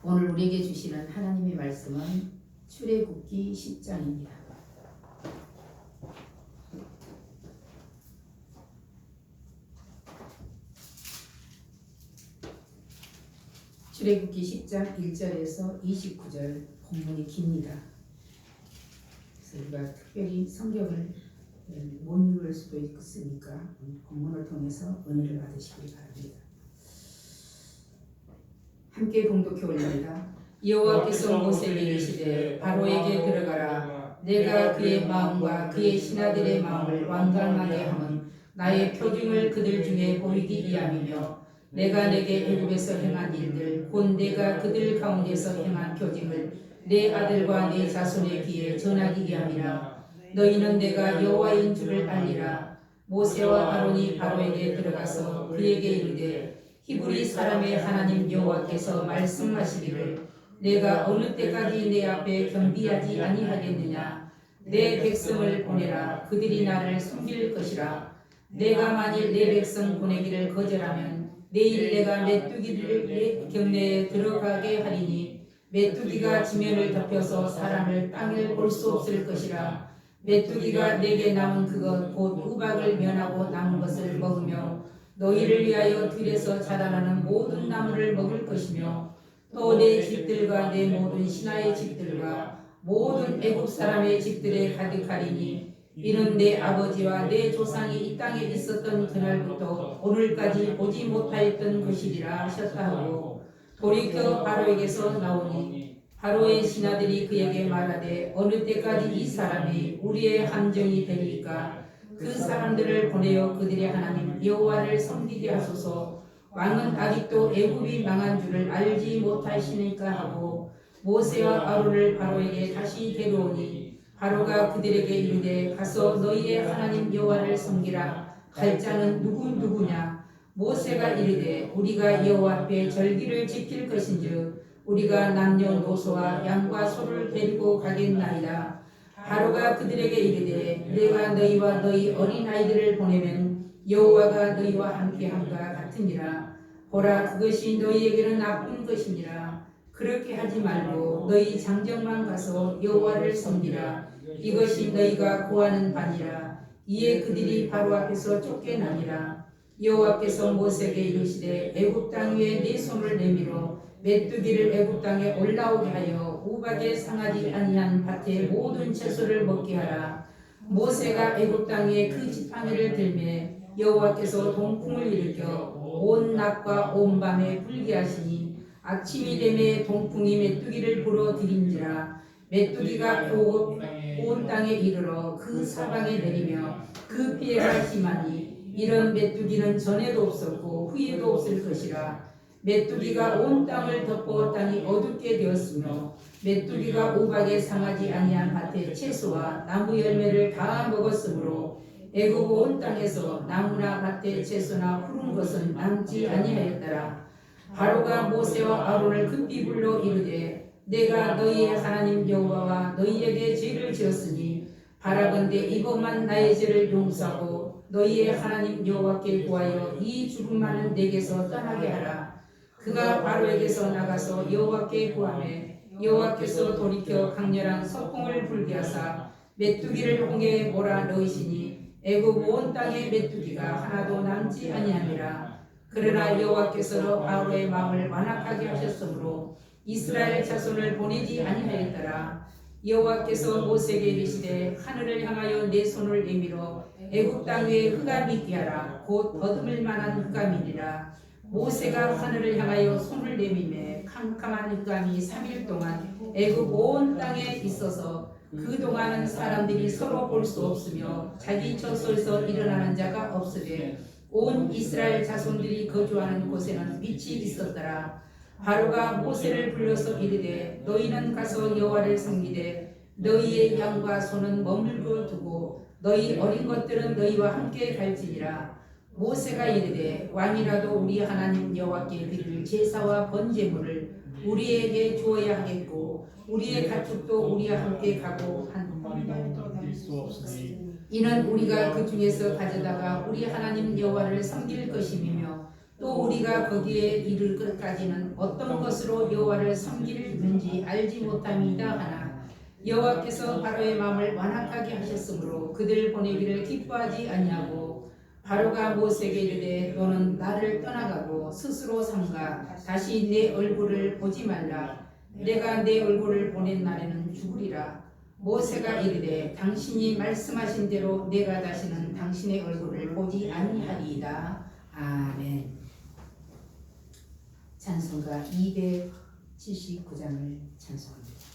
오늘 우리에게 주시는 하나님의 말씀은 출애굽기 10장입니다. 출애굽기 10장 1절에서 29절 본문이 깁니다. 그래서 우리가 특별히 성경을 못 읽을 수도 있으니까 본문을 통해서 은혜를 받으시기 바랍니다. 함께 봉독해 올립니다. 여호와께서 모세에게 이르시되 바로에게 들어가라. 내가 그의 마음과 그의 신하들의 마음을 완강하게 함은 나의 표징을 그들 중에 보이기 위함이며 내가 내게 애굽에서 행한 일들 곧 내가 그들 가운데서 행한 표징을 내 아들과 내 자손의 귀에 전하기 위함이라. 너희는 내가 여호와인 줄을 알리라. 모세와 아론이 바로에게 들어가서 그에게 이르되 히브리 사람의 하나님 여호와께서 말씀하시기를 내가 어느 때까지 내 앞에 겸비하지 아니하겠느냐. 내 백성을 보내라. 그들이 나를 숨길 것이라. 내가 만일 내 백성 보내기를 거절하면 내일 내가 메뚜기를 내 경내에 들어가게 하리니 메뚜기가 지면을 덮여서 사람을 땅에 볼 수 없을 것이라. 메뚜기가 내게 남은 그것 곧 우박을 면하고 남은 것을 먹으며 너희를 위하여 들에서 자라나는 모든 나무를 먹을 것이며 또 내 집들과 내 모든 신하의 집들과 모든 애굽 사람의 집들에 가득하리니 이는 내 아버지와 내 조상이 이 땅에 있었던 그날부터 오늘까지 보지 못하였던 것이리라 하셨다 하고 돌이켜 바로에게서 나오니 바로의 신하들이 그에게 말하되 어느 때까지 이 사람이 우리의 함정이 되리까. 그 사람들을 보내어 그들의 하나님 여호와를 섬기게 하소서. 왕은 아직도 애굽이 망한 줄을 알지 못하시니까 하고 모세와 아론을 바로에게 다시 데려오니 바로가 그들에게 이르되 가서 너희의 하나님 여호와를 섬기라. 갈 자는 누구냐. 모세가 이르되 우리가 여호와 앞에 절기를 지킬 것인즉 우리가 남녀노소와 양과 소를 데리고 가겠나이다. 바로가 그들에게 이르되 내가 너희와 너희 어린아이들을 보내면 여호와가 너희와 함께함과 같으니라. 보라 그것이 너희에게는 나쁜 것이니라. 그렇게 하지 말고 너희 장정만 가서 여호와를 섬기라. 이것이 너희가 구하는 바니라. 이에 그들이 바로 앞에서 쫓겨나니라. 여호와께서 모세에게 이르시되 애굽 땅 위에 네 손을 내밀어 메뚜기를 애굽 땅에 올라오게 하여 우박에 상하지 아니한 밭의 모든 채소를 먹게 하라. 모세가 애굽 땅에 그 지팡이를 들매 여호와께서 동풍을 일으켜 온 낮과 온 밤에 불게 하시니 아침이 되매 동풍이 메뚜기를 불어들인지라. 메뚜기가 온 땅에 이르러 그 사방에 내리며 그 피해가 심하니 이런 메뚜기는 전에도 없었고 후에도 없을 것이라. 메뚜기가 온 땅을 덮어 땅이 어둡게 되었으며 메뚜기가 우박에 상하지 아니한 밭의 채소와 나무 열매를 다 먹었으므로 애굽 온 땅에서 나무나 밭의 채소나 푸른 것은 남지 아니하였더라. 바로가 모세와 아론을 급히 불러 이르되 내가 너희의 하나님 여호와와 너희에게 죄를 지었으니 바라건대 이것만 나의 죄를 용서하고 너희의 하나님 여호와께 구하여 이 죽음 많은 내게서 떠나게 하라. 그가 바로에게서 나가서 여호와께 구하매 여호와께서 돌이켜 강렬한 서풍을 불게 하사 메뚜기를 홍해에 몰아 넣으시니 애굽 온 땅에 메뚜기가 하나도 남지 아니하니라. 그러나 여호와께서 바로의 마음을 완악하게 하셨으므로 이스라엘 자손을 보내지 아니하였더라. 여호와께서 모세에게 이르시되 하늘을 향하여 내 손을 내밀어 애굽 땅 위에 흑암이 있게 하라. 곧 더듬을 만한 흑암이니라. 모세가 하늘을 향하여 손을 내밀매 캄캄한 흑암이 3일 동안 애굽 온 땅에 있어서 그동안은 사람들이 서로 볼 수 없으며 자기 처소에서 일어나는 자가 없으되 온 이스라엘 자손들이 거주하는 곳에는 빛이 있었더라. 바로가 모세를 불러서 이르되 너희는 가서 여호와를 섬기되 너희의 양과 소는 머물고 두고 너희 어린 것들은 너희와 함께 갈지니라. 모세가 이르되 왕이라도 우리 하나님 여호와께 드릴 제사와 번제물을 우리에게 주어야 하겠고 우리의 가축도 우리와 함께 가고 드릴 수 없으니 이는 우리가 그 중에서 가져다가 우리 하나님 여호와를 섬길 것임이며 또 우리가 거기에 이를 것까지는 어떤 것으로 여호와를 섬기는지 알지 못함이다 하나 여호와께서 바로의 마음을 완악하게 하셨으므로 그들 보내기를 기뻐하지 아니하고 바로가 모세에게 이르되 너는 나를 떠나가고 스스로 삼가 다시 내 얼굴을 보지 말라. 내가 내 얼굴을 보낸 날에는 죽으리라. 모세가 이르되 당신이 말씀하신 대로 내가 다시는 당신의 얼굴을 보지 아니하리이다. 아멘. 찬송가 279장을 찬송합니다.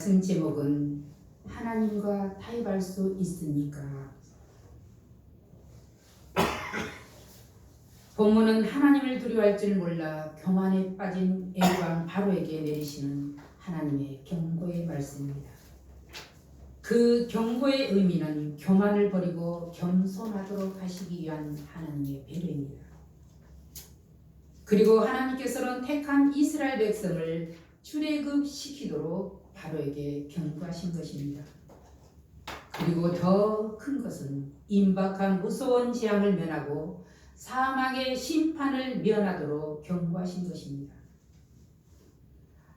말씀 제목은 하나님과 타협할 수 있습니까? 본문은 하나님을 두려워할 줄 몰라 교만에 빠진 애굽왕 바로에게 내리시는 하나님의 경고의 말씀입니다. 그 경고의 의미는 교만을 버리고 겸손하도록 하시기 위한 하나님의 배려입니다. 그리고 하나님께서는 택한 이스라엘 백성을 출애굽시키도록 바로에게 경고하신 것입니다. 그리고 더 큰 것은 임박한 무서운 재앙을 면하고 사망의 심판을 면하도록 경고하신 것입니다.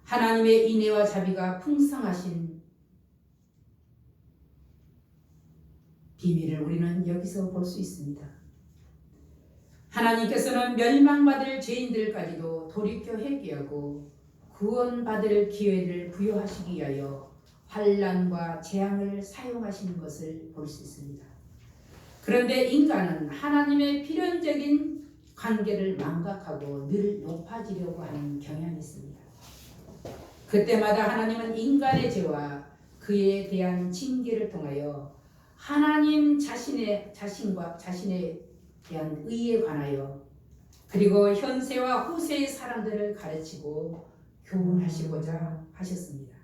하나님의 인애와 자비가 풍성하신 비밀을 우리는 여기서 볼 수 있습니다. 하나님께서는 멸망받을 죄인들까지도 돌이켜 회개하고 구원받을 기회를 부여하시기 위하여 환난과 재앙을 사용하시는 것을 볼 수 있습니다. 그런데 인간은 하나님의 필연적인 관계를 망각하고 늘 높아지려고 하는 경향이 있습니다. 그때마다 하나님은 인간의 죄와 그에 대한 징계를 통하여 하나님 자신과 자신에 대한 의에 관하여 그리고 현세와 후세의 사람들을 가르치고 교훈하시고자 하셨습니다.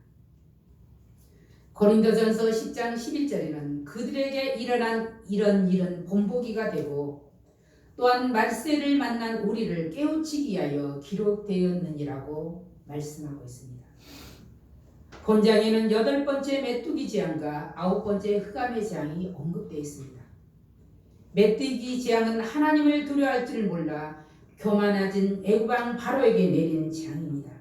고린도전서 10장 11절에는 그들에게 일어난 이런 일은 본보기가 되고 또한 말세를 만난 우리를 깨우치기 위하여 기록되었느니라고 말씀하고 있습니다. 본장에는 8번째 메뚜기 재앙과 9번째 흑암의 재앙이 언급되어 있습니다. 메뚜기 재앙은 하나님을 두려워할 줄 몰라 교만해진 애국왕 바로에게 내린 재앙입니다.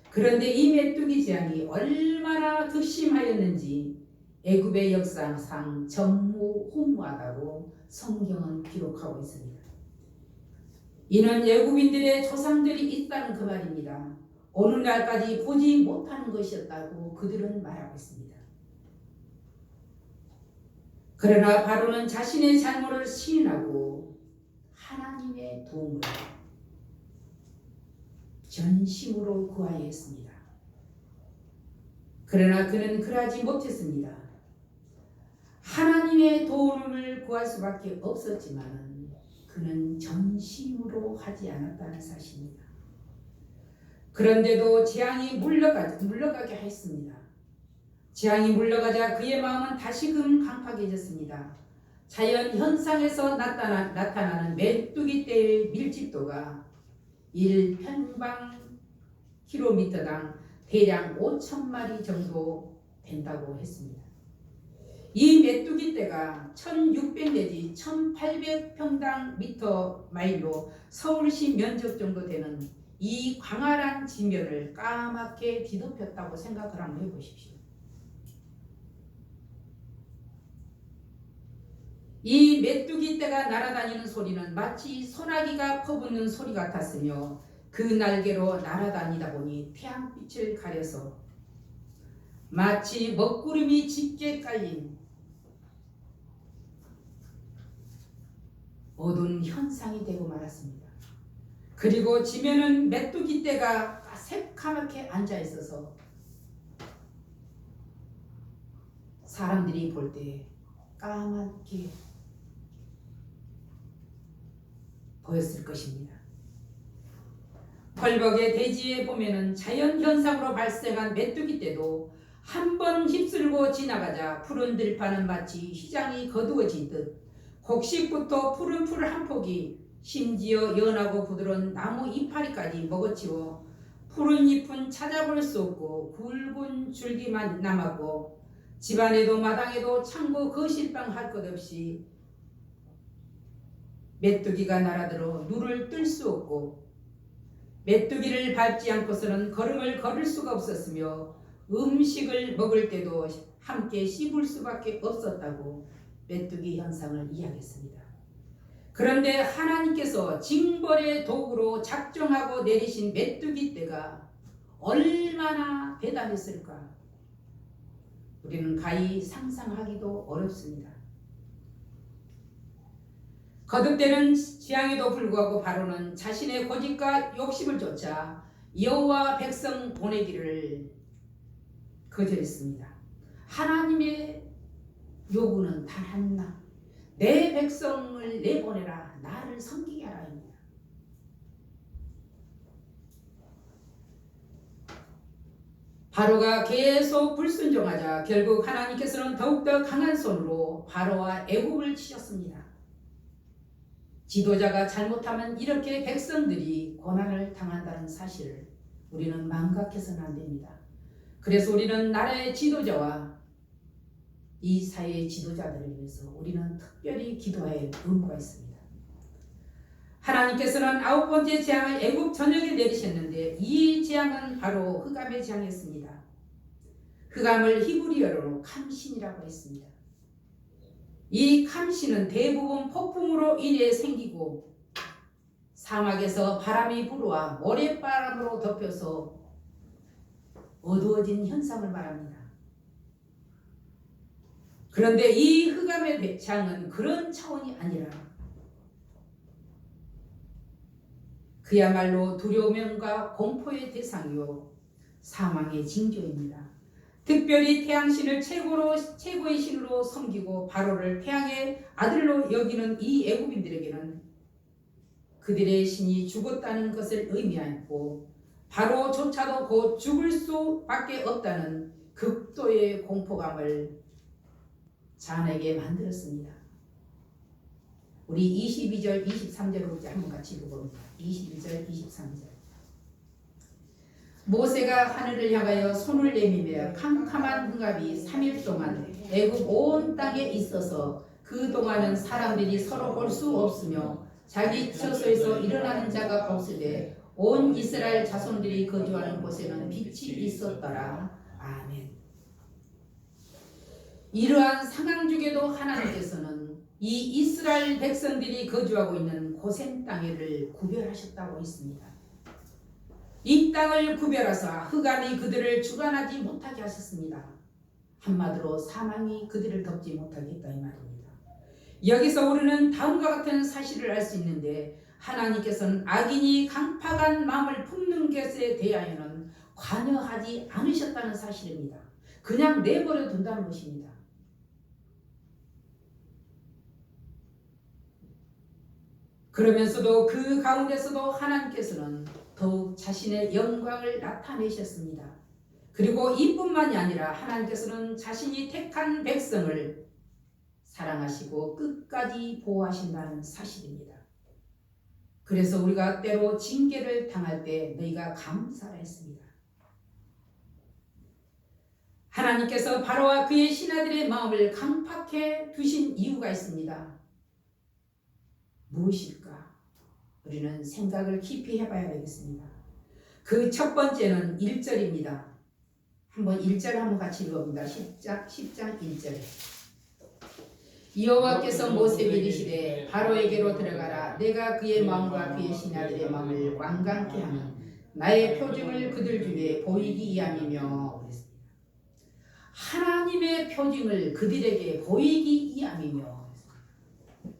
그런데 이 메뚜기 재앙이 얼마나 극심하였는지 애굽의 역사상 전무후무하다고 성경은 기록하고 있습니다. 이는 애굽인들의 조상들이 있다는 그 말입니다. 어느 날까지 보지 못하는 것이었다고 그들은 말하고 있습니다. 그러나 바로는 자신의 잘못을 시인하고 하나님의 도움을 전심으로 구하여 했습니다. 그러나 그는 그러하지 못했습니다. 하나님의 도움을 구할 수밖에 없었지만 그는 전심으로 하지 않았다는 사실입니다. 그런데도 재앙이 물러가게 했습니다. 재앙이 물러가자 그의 마음은 다시금 강팍해졌습니다. 자연 현상에서 나타나는 메뚜기 떼의 밀집도가 1평방 킬로미터당 대략 5,000마리 정도 된다고 했습니다. 이 메뚜기 떼가 1600 내지 1800평당 미터 마일로 서울시 면적 정도 되는 이 광활한 지면을 까맣게 뒤덮였다고 생각을 한번 해보십시오. 이 메뚜기 떼가 날아다니는 소리는 마치 소나기가 퍼붓는 소리 같았으며 그 날개로 날아다니다 보니 태양빛을 가려서 마치 먹구름이 짙게 깔린 어두운 현상이 되고 말았습니다. 그리고 지면은 메뚜기 떼가 새카맣게 앉아 있어서 사람들이 볼 때 까맣게 보였을 것입니다. 펄벅의 대지에 보면은 자연 현상으로 발생한 메뚜기 떼도 한 번 휩쓸고 지나가자 푸른 들판은 마치 휘장이 거두어진 듯 곡식부터 푸른 풀 한 폭이 심지어 연하고 부드러운 나무 이파리까지 먹어치워 푸른 잎은 찾아볼 수 없고 굵은 줄기만 남았고 집안에도 마당에도 창고 거실방 할 것 없이 메뚜기가 날아들어 눈을 뜰 수 없고 메뚜기를 밟지 않고서는 걸음을 걸을 수가 없었으며 음식을 먹을 때도 함께 씹을 수밖에 없었다고 메뚜기 현상을 이야기했습니다. 그런데 하나님께서 징벌의 도구로 작정하고 내리신 메뚜기 떼가 얼마나 대단했을까? 우리는 가히 상상하기도 어렵습니다. 거듭되는 재앙에도 불구하고 바로는 자신의 고집과 욕심을 쫓아 여호와 백성 보내기를 거절했습니다. 하나님의 요구는 단 하나, 내 백성을 내보내라, 나를 섬기게 하라입니다. 바로가 계속 불순종하자 결국 하나님께서는 더욱더 강한 손으로 바로와 애굽을 치셨습니다. 지도자가 잘못하면 이렇게 백성들이 고난을 당한다는 사실을 우리는 망각해서는 안 됩니다. 그래서 우리는 나라의 지도자와 이 사회의 지도자들을 위해서 우리는 특별히 기도해야 할 의무가 있습니다. 하나님께서는 9번째 재앙을 애굽 전역에 내리셨는데 이 재앙은 바로 흑암의 재앙이었습니다. 흑암을 히브리어로 감신이라고 했습니다. 이 감시는 대부분 폭풍으로 인해 생기고 사막에서 바람이 불어와 모래바람으로 덮여서 어두워진 현상을 말합니다. 그런데 이 흑암의 배창은 그런 차원이 아니라 그야말로 두려움과 공포의 대상이요 사망의 징조입니다. 특별히 태양신을 최고의 신으로 섬기고 바로를 태양의 아들로 여기는 이 애굽인들에게는 그들의 신이 죽었다는 것을 의미하였고 바로조차도 곧 죽을 수밖에 없다는 극도의 공포감을 자아내게 만들었습니다. 우리 22절 23절로 한번 같이 읽어봅니다. 22절 23절 모세가 하늘을 향하여 손을 내밀며 캄캄한 흑암이 3일 동안 애굽 온 땅에 있어서 그 동안은 사람들이 서로 볼 수 없으며 자기 처소에서 일어나는 자가 없으되 온 이스라엘 자손들이 거주하는 곳에는 빛이 있었더라. 아멘. 이러한 상황 중에도 하나님께서는 이 이스라엘 백성들이 거주하고 있는 고센 땅을 구별하셨다고 했습니다. 이 땅을 구별하사 흑암이 그들을 주관하지 못하게 하셨습니다. 한마디로 사망이 그들을 덮지 못하게 했다 이 말입니다. 여기서 우리는 다음과 같은 사실을 알 수 있는데 하나님께서는 악인이 강팍한 마음을 품는 것에 대하여는 관여하지 않으셨다는 사실입니다. 그냥 내버려 둔다는 것입니다. 그러면서도 그 가운데서도 하나님께서는 더욱 자신의 영광을 나타내셨습니다. 그리고 이뿐만이 아니라 하나님께서는 자신이 택한 백성을 사랑하시고 끝까지 보호하신다는 사실입니다. 그래서 우리가 때로 징계를 당할 때 너희가 감사를 했습니다. 하나님께서 바로와 그의 신하들의 마음을 강팍해 두신 이유가 있습니다. 무엇일까? 우리는 생각을 깊이 해봐야 되겠습니다. 그 첫 번째는 1절입니다. 한번 1절 한번 같이 읽어봅니다. 10장 1절 여호와께서 모세에게 이르시되 바로에게로 들어가라. 내가 그의 마음과 그의 신하들의 마음을 완강케 하는 나의 표징을 그들 중에 보이기 위함이며 그랬습니다. 하나님의 표징을 그들에게 보이기 위함이며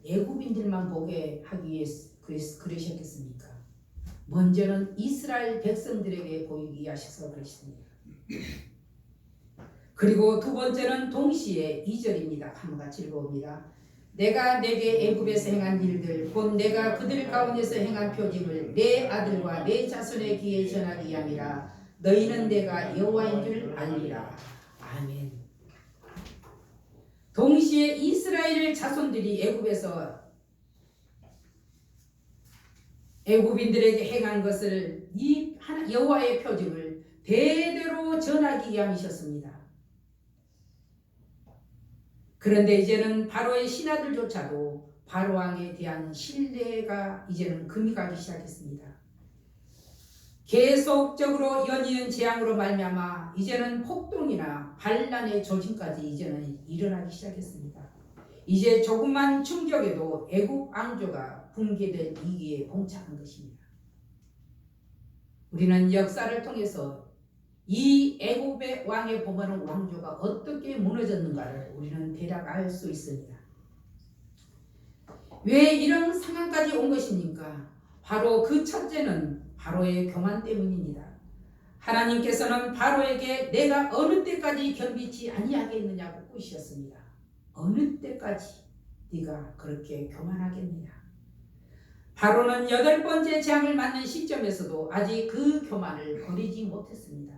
애굽인들만 보게 하기 위해서 그러셨겠습니까? 먼저는 이스라엘 백성들에게 보이기 위하셔서 그러십니다. 그리고 두 번째는 동시에 2절입니다. 한번 같이 읽어봅니다. 내가 내게 애굽에서 행한 일들 곧 내가 그들 가운데서 행한 표징을 내 아들과 내 자손의 귀에 전하기 위함이라. 너희는 내가 여호와인 줄 알리라. 아멘. 동시에 이스라엘 자손들이 애굽인들에게 행한 것을 이 여호와의 표징을 대대로 전하기 위함이셨습니다. 그런데 이제는 바로의 신하들조차도 바로 왕에 대한 신뢰가 이제는 금이 가기 시작했습니다. 계속적으로 연이은 재앙으로 말미암아 이제는 폭동이나 반란의 조짐까지 이제는 일어나기 시작했습니다. 이제 조금만 충격에도 애굽 왕조가 붕괴될 위기에 봉착한 것입니다. 우리는 역사를 통해서 이 애굽의 왕의 보면은 왕조가 어떻게 무너졌는가를 우리는 대략 알 수 있습니다. 왜 이런 상황까지 온 것입니까? 바로 그 첫째는 바로의 교만 때문입니다. 하나님께서는 바로에게 내가 어느 때까지 겸비치 아니하겠느냐고 꾸짖으셨습니다. 어느 때까지 네가 그렇게 교만하겠느냐. 바로는 8번째 재앙을 맞는 시점에서도 아직 그 교만을 버리지 못했습니다.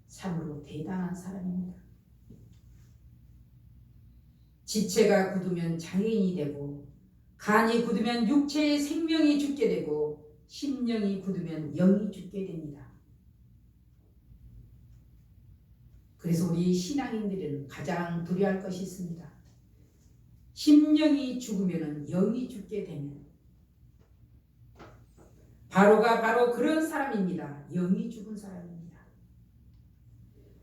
참으로 대단한 사람입니다. 지체가 굳으면 장애인이 되고 간이 굳으면 육체의 생명이 죽게 되고 심령이 굳으면 영이 죽게 됩니다. 그래서 우리 신앙인들은 가장 두려워할 것이 있습니다. 심령이 죽으면 영이 죽게 되면 바로가 바로 그런 사람입니다. 영이 죽은 사람입니다.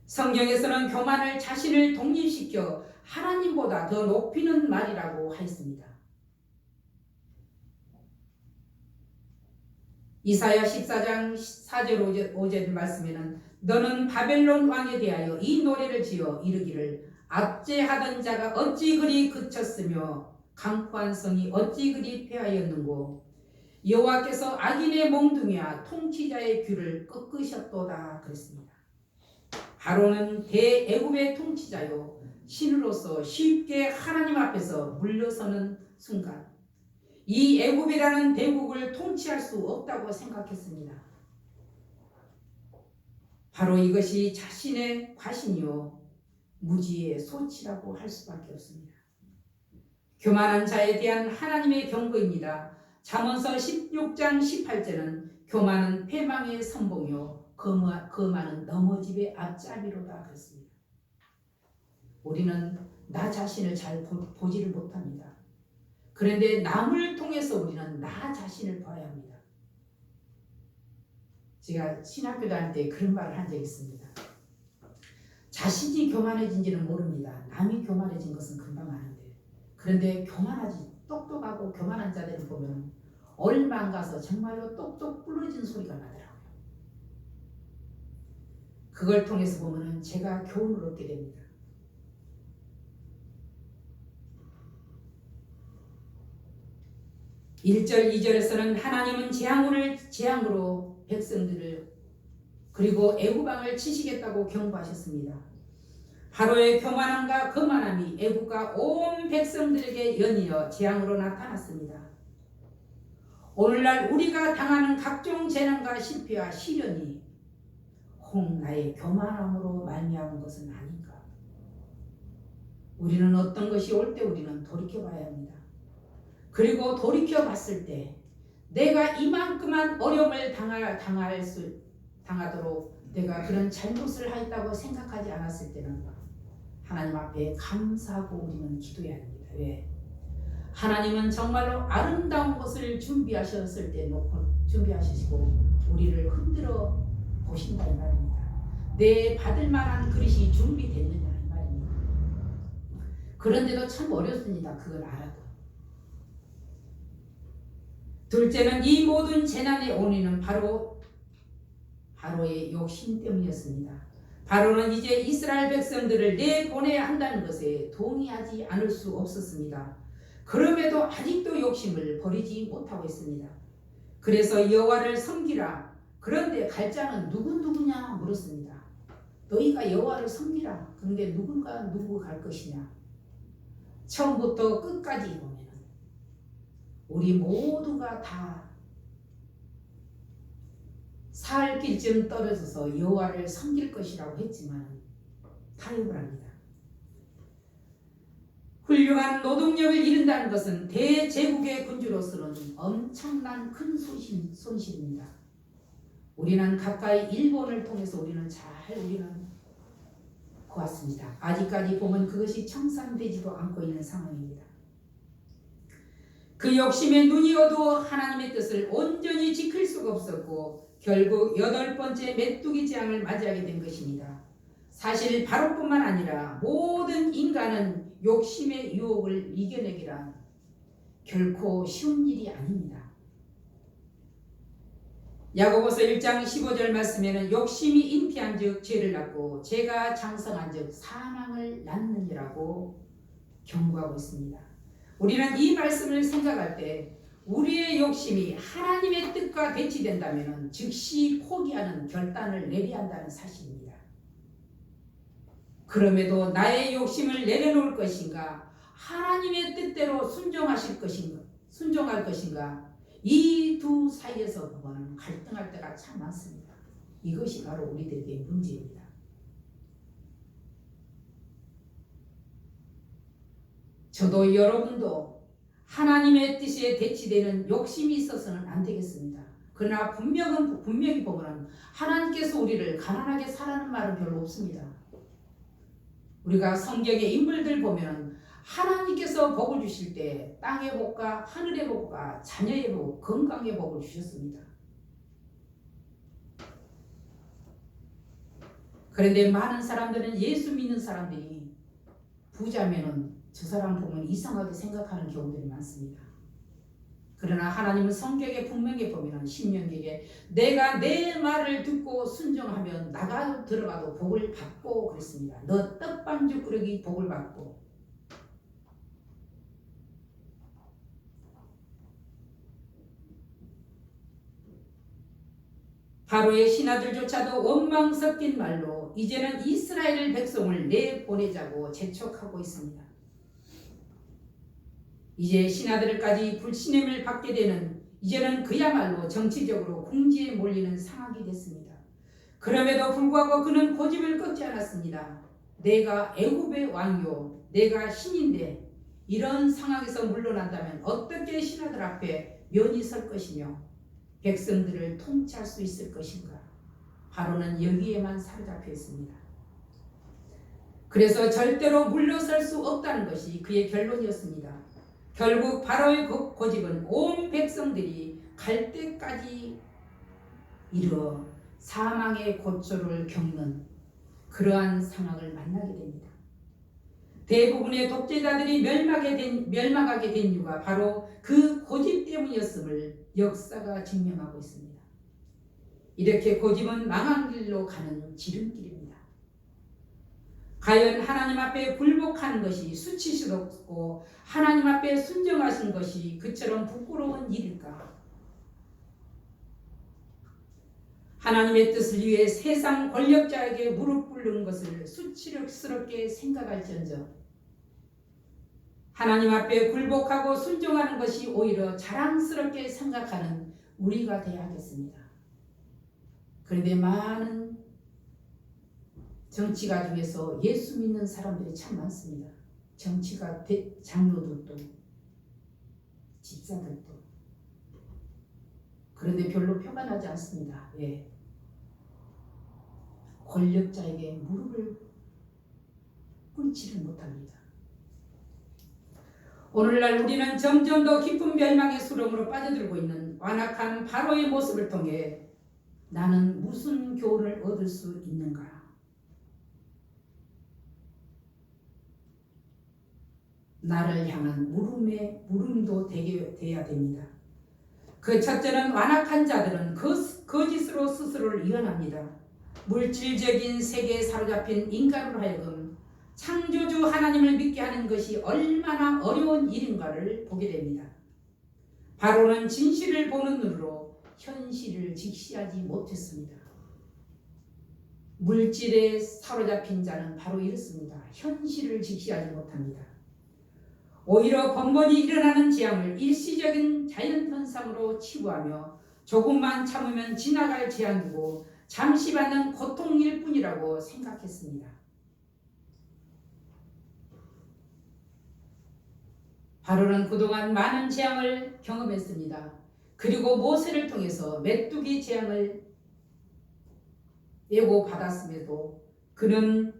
성경에서는 교만을 자신을 독립시켜 하나님보다 더 높이는 말이라고 하였습니다. 이사야 14장 4절 5절 말씀에는 너는 바벨론 왕에 대하여 이 노래를 지어 이르기를 압제하던 자가 어찌 그리 그쳤으며 강포한 성이 어찌 그리 패하였는고 여호와께서 악인의 몽둥이와 통치자의 귀를 꺾으셨도다 그랬습니다. 바로는 대애굽의 통치자요 신으로서 쉽게 하나님 앞에서 물러서는 순간 이 애굽이라는 대국을 통치할 수 없다고 생각했습니다. 바로 이것이 자신의 과신이요 무지의 소치라고 할 수밖에 없습니다. 교만한 자에 대한 하나님의 경고입니다. 잠언서 16장 18절은 교만은 패망의 선봉이요 거만은 넘어짐의 앞잡이로다 그랬습니다. 우리는 나 자신을 잘 보지를 못합니다. 그런데 남을 통해서 우리는 나 자신을 봐야 합니다. 제가 신학교 다닐 때 그런 말을 한 적이 있습니다. 자신이 교만해진지는 모릅니다. 남이 교만해진 것은 금방 아는데 그런데 똑똑하고 교만한 자들을 보면 얼마 안 가서 정말로 똑똑 부러진 소리가 나더라고요. 그걸 통해서 보면 제가 교훈을 얻게 됩니다. (1절) (2절에서는) 하나님은 재앙으로 백성들을 그리고 애굽 왕을 치시겠다고 경고하셨습니다. 바로의 교만함과 거만함이 애굽과 온 백성들에게 연이어 재앙으로 나타났습니다. 오늘날 우리가 당하는 각종 재난과 실패와 시련이 혹 나의 교만함으로 말미암은 것은 아닌가? 우리는 어떤 것이 올 때 우리는 돌이켜봐야 합니다. 그리고 돌이켜봤을 때 내가 이만큼만 어려움을 당하도록 내가 그런 잘못을 하였다고 생각하지 않았을 때는 하나님 앞에 감사하고 우리는 기도해야 합니다. 왜? 하나님은 정말로 아름다운 것을 준비하셨을 때 준비하시고 우리를 흔들어 보신다 이 말입니다. 내 받을 만한 그릇이 준비됐느냐 이 말입니다. 그런데도 참 어렵습니다. 그걸 알아도. 둘째는 이 모든 재난의 원인은 바로의 욕심 때문이었습니다. 바로는 이제 이스라엘 백성들을 내보내야 한다는 것에 동의하지 않을 수 없었습니다. 그럼에도 아직도 욕심을 버리지 못하고 있습니다. 그래서 여호와를 섬기라. 그런데 갈 자는 누구냐 물었습니다. 너희가 여호와를 섬기라. 그런데 누구 갈 것이냐. 처음부터 끝까지 보면 우리 모두가 다 살 길쯤 떨어져서 여호와를 섬길 것이라고 했지만 타협을 합니다. 훌륭한 노동력을 잃는다는 것은 대제국의 군주로서는 엄청난 큰 손실입니다. 우리는 가까이 일본을 통해서 우리는 보았습니다. 아직까지 보면 그것이 청산되지도 않고 있는 상황입니다. 그 욕심에 눈이 어두워 하나님의 뜻을 온전히 지킬 수가 없었고 결국 8번째 메뚜기 재앙을 맞이하게 된 것입니다. 사실 바로뿐만 아니라 모든 인간은 욕심의 유혹을 이겨내기란 결코 쉬운 일이 아닙니다. 야고보서 1장 15절 말씀에는 욕심이 잉태한 즉 죄를 낳고 죄가 장성한 즉 사망을 낳느니라고 경고하고 있습니다. 우리는 이 말씀을 생각할 때 우리의 욕심이 하나님의 뜻과 대치된다면 즉시 포기하는 결단을 내려야 한다는 사실입니다. 그럼에도 나의 욕심을 내려놓을 것인가 하나님의 뜻대로 순종할 것인가 이 두 사이에서 보면 갈등할 때가 참 많습니다. 이것이 바로 우리들에게 문제입니다. 저도 여러분도 하나님의 뜻에 대치되는 욕심이 있어서는 안 되겠습니다. 그러나 분명히 보면 하나님께서 우리를 가난하게 살라는 말은 별로 없습니다. 우리가 성경의 인물들 보면 하나님께서 복을 주실 때 땅의 복과 하늘의 복과 자녀의 복, 건강의 복을 주셨습니다. 그런데 많은 사람들은 예수 믿는 사람들이 부자면은 저 사람 보면 이상하게 생각하는 경우들이 많습니다. 그러나 하나님은 성경에 분명히 보면 신명기에 내가 내 말을 듣고 순종하면 나가 들어가도 복을 받고 그랬습니다. 너 떡반죽 그릇이 복을 받고. 바로의 신하들조차도 원망 섞인 말로 이제는 이스라엘 백성을 내보내자고 재촉하고 있습니다. 이제 신하들까지 불신임을 받게 되는 이제는 그야말로 정치적으로 궁지에 몰리는 상황이 됐습니다. 그럼에도 불구하고 그는 고집을 꺾지 않았습니다. 내가 애굽의 왕이요 내가 신인데 이런 상황에서 물러난다면 어떻게 신하들 앞에 면이 설 것이며 백성들을 통치할 수 있을 것인가. 바로는 여기에만 사로잡혀 있습니다. 그래서 절대로 물러설 수 없다는 것이 그의 결론이었습니다. 결국 바로의 고집은 온 백성들이 갈 때까지 이르러 사망의 고초를 겪는 그러한 상황을 만나게 됩니다. 대부분의 독재자들이 멸망하게 된 이유가 바로 그 고집 때문이었음을 역사가 증명하고 있습니다. 이렇게 고집은 망한 길로 가는 지름길입니다. 과연 하나님 앞에 굴복하는 것이 수치스럽고 하나님 앞에 순종하신 것이 그처럼 부끄러운 일일까? 하나님의 뜻을 위해 세상 권력자에게 무릎 꿇는 것을 수치스럽게 생각할지언정 하나님 앞에 굴복하고 순종하는 것이 오히려 자랑스럽게 생각하는 우리가 되어야 하겠습니다. 그런데 많은 정치가 중에서 예수 믿는 사람들이 참 많습니다. 정치가 장로들도 집사들도. 그런데 별로 표가 나지 않습니다. 왜? 권력자에게 무릎을 꿇지를 못합니다. 오늘날 우리는 점점 더 깊은 멸망의 수렁으로 빠져들고 있는 완악한 바로의 모습을 통해 나는 무슨 교훈을 얻을 수 있는가? 나를 향한 물음도 되게 돼야 됩니다. 그 첫째는 완악한 자들은 거짓으로 스스로를 이언합니다. 물질적인 세계에 사로잡힌 인간으로 하여금 창조주 하나님을 믿게 하는 것이 얼마나 어려운 일인가를 보게 됩니다. 바로는 진실을 보는 눈으로 현실을 직시하지 못했습니다. 물질에 사로잡힌 자는 바로 이렇습니다. 현실을 직시하지 못합니다. 오히려 번번이 일어나는 재앙을 일시적인 자연현상으로 치부하며 조금만 참으면 지나갈 재앙이고 잠시 받는 고통일 뿐이라고 생각했습니다. 바로는 그동안 많은 재앙을 경험했습니다. 그리고 모세를 통해서 메뚜기 재앙을 예고받았음에도 그는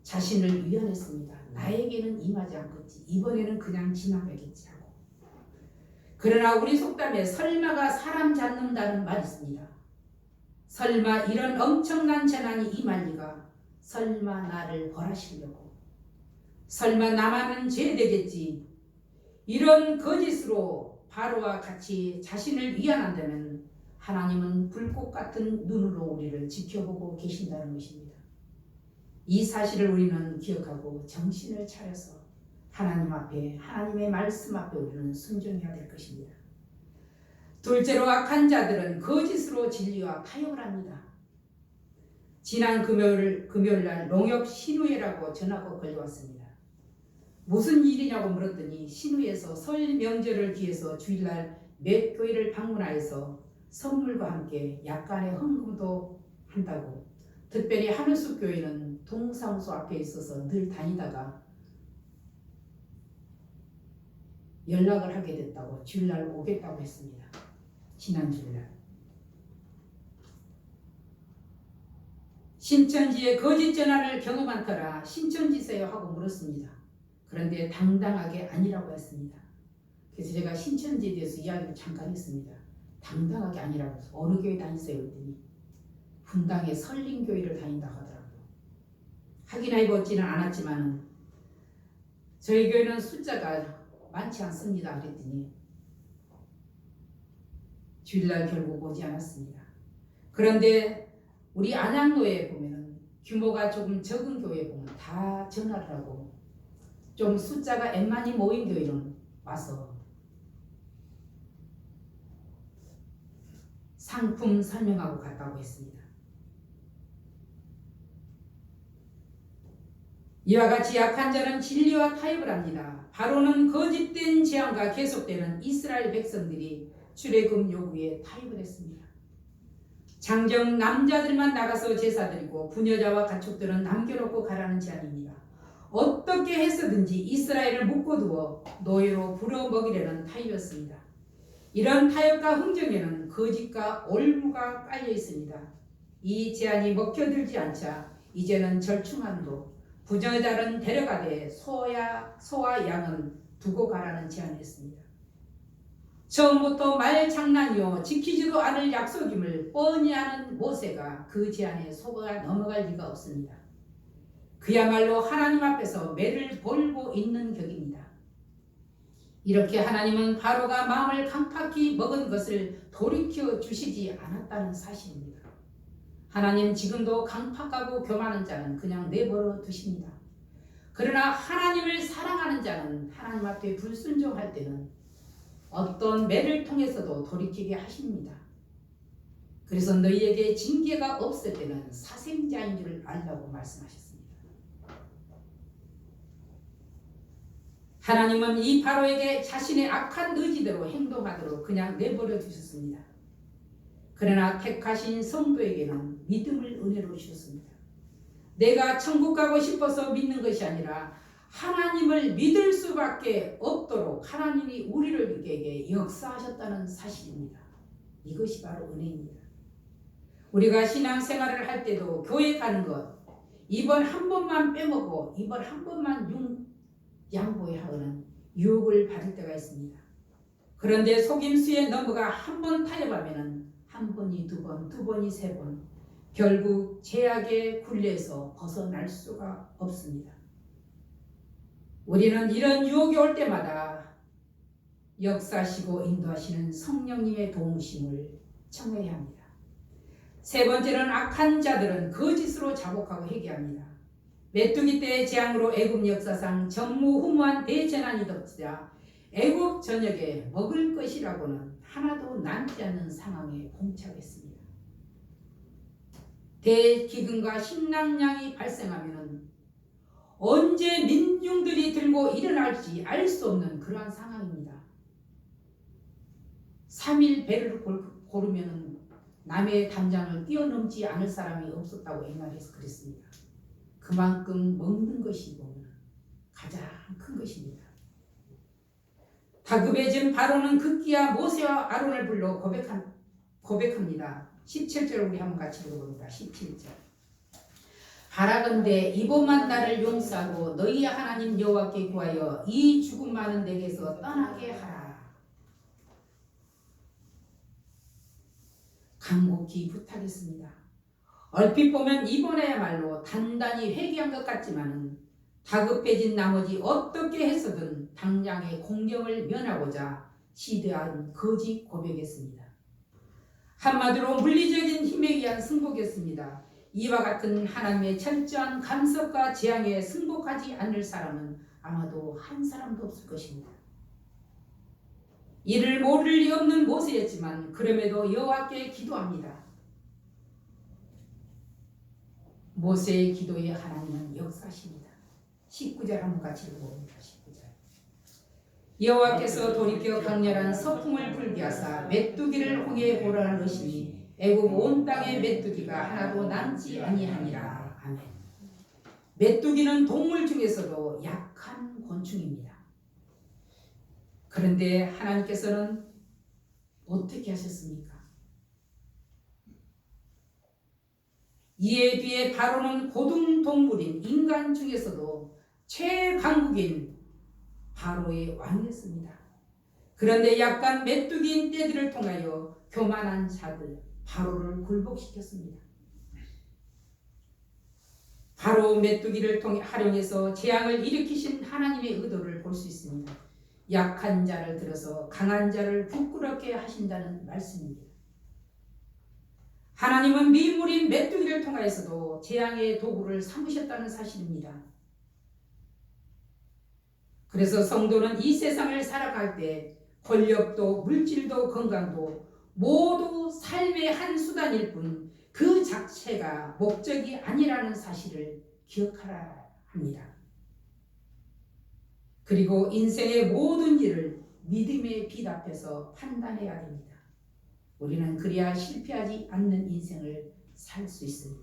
자신을 위안했습니다. 나에게는 임하지 않겠지. 이번에는 그냥 지나가겠지 하고. 그러나 우리 속담에 설마가 사람 잡는다는 말이 있습니다. 설마 이런 엄청난 재난이 임할 리가. 설마 나를 벌하시려고. 설마 나만은 죄되겠지. 이런 거짓으로 바로와 같이 자신을 위안한다면 하나님은 불꽃 같은 눈으로 우리를 지켜보고 계신다는 것입니다. 이 사실을 우리는 기억하고 정신을 차려서 하나님 앞에 하나님의 말씀 앞에 우리는 순종해야 될 것입니다. 둘째로 악한 자들은 거짓으로 진리와 타협을 합니다. 지난 금요일날 농협 신우회라고 전화가 걸려왔습니다. 무슨 일이냐고 물었더니 신우에서 설 명절을 기해서 주일날 몇 교회를 방문하여서 선물과 함께 약간의 헌금도 한다고. 특별히 하늘숲 교회는 동사무소 앞에 있어서 늘 다니다가 연락을 하게 됐다고 주일날 오겠다고 했습니다. 지난 주일날. 신천지의 거짓 전화를 경험한 터라 신천지세요 하고 물었습니다. 그런데 당당하게 아니라고 했습니다. 그래서 제가 신천지에 대해서 이야기를 잠깐 했습니다. 당당하게 아니라고 해서 어느 교회 다니세요? 했더니 분당의 설린교회를 다닌다고 하더라고요. 확인해 보지는 않았지만 저희 교회는 숫자가 많지 않습니다. 그랬더니 주일날 결국 오지 않았습니다. 그런데 우리 안양교회에 보면은 규모가 조금 적은 교회에 보면 다 전화를 하고 좀 숫자가 엠만이 모인 교회는 와서 상품 설명하고 갔다고 했습니다. 이와 같이 약한 자는 진리와 타협을 합니다. 바로는 거짓된 재앙과 계속되는 이스라엘 백성들이 출애굽 요구에 타협을 했습니다. 장정 남자들만 나가서 제사드리고 부녀자와 가축들은 남겨놓고 가라는 제안입니다. 어떻게 해서든지 이스라엘을 묶어두어 노예로 부려먹이려는 타협이었습니다. 이런 타협과 흥정에는 거짓과 올무가 깔려 있습니다. 이 제안이 먹혀들지 않자 이제는 절충안으로 부녀자는 데려가되 소와 양은 두고 가라는 제안을 했습니다. 처음부터 말 장난이요 지키지도 않을 약속임을 뻔히 아는 모세가 그 제안에 속아 넘어갈 리가 없습니다. 그야말로 하나님 앞에서 매를 벌고 있는 격입니다. 이렇게 하나님은 바로가 마음을 강팍히 먹은 것을 돌이켜 주시지 않았다는 사실입니다. 하나님 지금도 강팍하고 교만한 자는 그냥 내버려 두십니다. 그러나 하나님을 사랑하는 자는 하나님 앞에 불순종할 때는 어떤 매를 통해서도 돌이키게 하십니다. 그래서 너희에게 징계가 없을 때는 사생자인 줄 알라고 말씀하셨습니다. 하나님은 이 바로에게 자신의 악한 의지대로 행동하도록 그냥 내버려 두셨습니다. 그러나 택하신 성도에게는 믿음을 은혜로 주셨습니다. 내가 천국 가고 싶어서 믿는 것이 아니라 하나님을 믿을 수밖에 없도록 하나님이 우리에게 역사하셨다는 사실입니다. 이것이 바로 은혜입니다. 우리가 신앙생활을 할 때도 교회 가는 것, 이번 한 번만 빼먹고 이번 한 번만 양보해야 하는 유혹을 받을 때가 있습니다. 그런데 속임수에 넘어가 한 번 타협하면 한 번이 두 번, 두 번이 세 번, 결국 죄악의 굴레에서 벗어날 수가 없습니다. 우리는 이런 유혹이 올 때마다 역사하시고 인도하시는 성령님의 도우심을 청해야 합니다. 세 번째는 악한 자들은 거짓으로 자복하고 회개합니다. 메뚜기 때의 재앙으로 애굽 역사상 전무후무한 대재난이 덮치자 애굽 전역에 먹을 것이라고는 하나도 남지 않는 상황에 봉착했습니다. 대기근과 식량량이 발생하면 언제 민중들이 들고 일어날지 알 수 없는 그러한 상황입니다. 3일 배를 고르면 남의 담장을 뛰어넘지 않을 사람이 없었다고 옛날에서 그랬습니다. 그만큼 먹는 것이 보면 가장 큰 것입니다. 다급해진 바로는 급기야 모세와 아론을 불러 고백합니다. 17절 우리 한번 같이 읽어봅니다. 17절. 바라건대 이번만 나를 용서하고 너희 하나님 여호와께 구하여 이 죽음 많은 내게서 떠나게 하라. 간곡히 부탁했습니다. 얼핏 보면 이번에야말로 단단히 회개한 것 같지만은 다급해진 나머지 어떻게 해서든 당장의 공경을 면하고자 시대한 거짓 고백이었습니다. 한마디로 물리적인 힘에 의한 승복이었습니다. 이와 같은 하나님의 철저한 간섭과 재앙에 승복하지 않을 사람은 아마도 한 사람도 없을 것입니다. 이를 모를 리 없는 모세였지만 그럼에도 여호와께 기도합니다. 모세의 기도에 하나님은 역사하십니다. 19절 한번 같이 읽어봅니다. 19절. 여호와께서 돌이켜 강렬한 서풍을 불게 하사 메뚜기를 홍해에 보라 넣으시니 애굽 온 땅에 메뚜기가 하나도 남지 아니하니라. 아멘. 메뚜기는 동물 중에서도 약한 곤충입니다. 그런데 하나님께서는 어떻게 하셨습니까? 이에 비해 바로는 고등동물인 인간 중에서도 최강국인 바로의 왕이었습니다. 그런데 약간 메뚜기인 떼들을 통하여 교만한 자들 바로를 굴복시켰습니다. 바로 메뚜기를 통해 활용해서 재앙을 일으키신 하나님의 의도를 볼 수 있습니다. 약한 자를 들어서 강한 자를 부끄럽게 하신다는 말씀입니다. 하나님은 미물인 메뚜기를 통하여서도 재앙의 도구를 삼으셨다는 사실입니다. 그래서 성도는 이 세상을 살아갈 때 권력도 물질도 건강도 모두 삶의 한 수단일 뿐 그 자체가 목적이 아니라는 사실을 기억하라 합니다. 그리고 인생의 모든 일을 믿음의 빛 앞에서 판단해야 됩니다. 우리는 그래야 실패하지 않는 인생을 살 수 있습니다.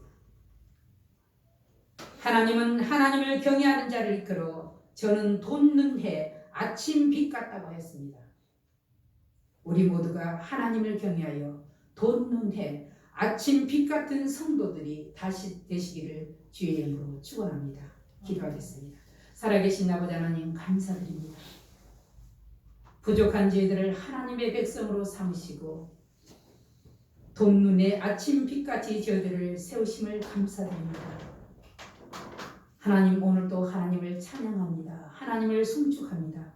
하나님은 하나님을 경외하는 자를 이끌어 저는 돋는 해 아침 빛 같다고 했습니다. 우리 모두가 하나님을 경외하여 돋는 해 아침 빛 같은 성도들이 다시 되시기를 주의 이름으로 축원합니다. 기도하겠습니다. 살아계신 아버지 하나님 감사드립니다. 부족한 저희들을 하나님의 백성으로 삼으시고 돋눈의 아침 빛같이 저희들을 세우심을 감사드립니다. 하나님 오늘도 하나님을 찬양합니다. 하나님을 송축합니다.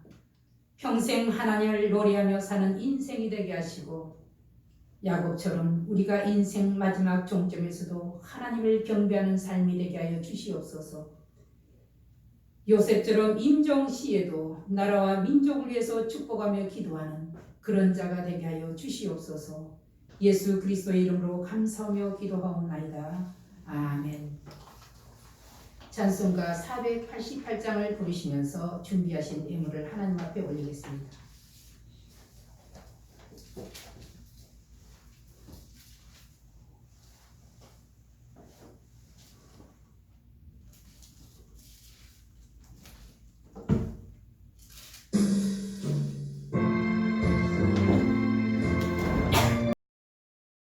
평생 하나님을 노래하며 사는 인생이 되게 하시고 야곱처럼 우리가 인생 마지막 종점에서도 하나님을 경배하는 삶이 되게 하여 주시옵소서. 요셉처럼 임종시에도 나라와 민족을 위해서 축복하며 기도하는 그런 자가 되게 하여 주시옵소서. 예수 그리스도의 이름으로 감사하며 기도하옵나이다. 아멘. 찬송가 488장을 부르시면서 준비하신 예물을 하나님 앞에 올리겠습니다.